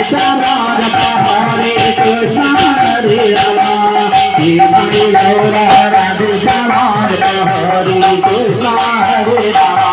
श्याम हरे कृष्ण हरे राम राधे श्याम हरे कृष्ण हरे राम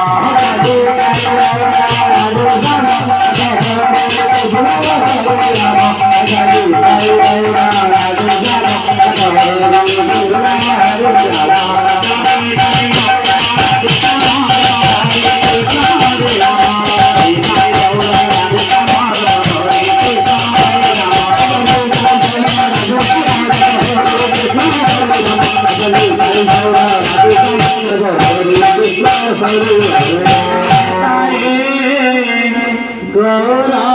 गौरा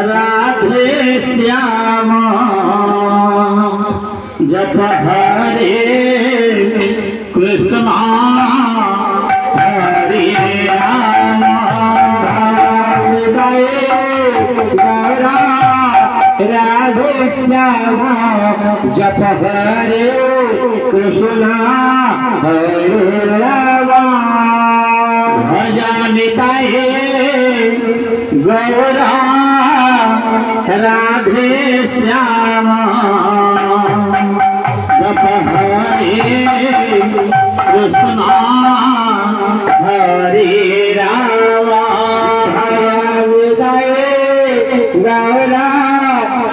राधे श्याम जप हरे कृष्ण हरे राम गौरा राधे श्याम जप हरे कृष्ण हरे राम भजनिताये गौरा राधे श्याम जप हरे कृष्ण हरे राम गौरा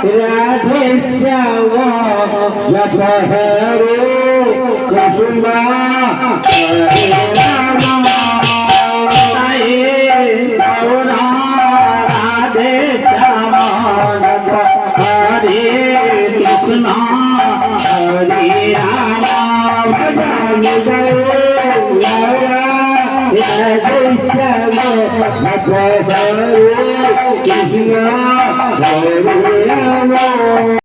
राधे श्याम जप हरे कृष्ण हरे राम कृष्ण हरे राम राधे श्याम हरे कृष्ण हरे राम।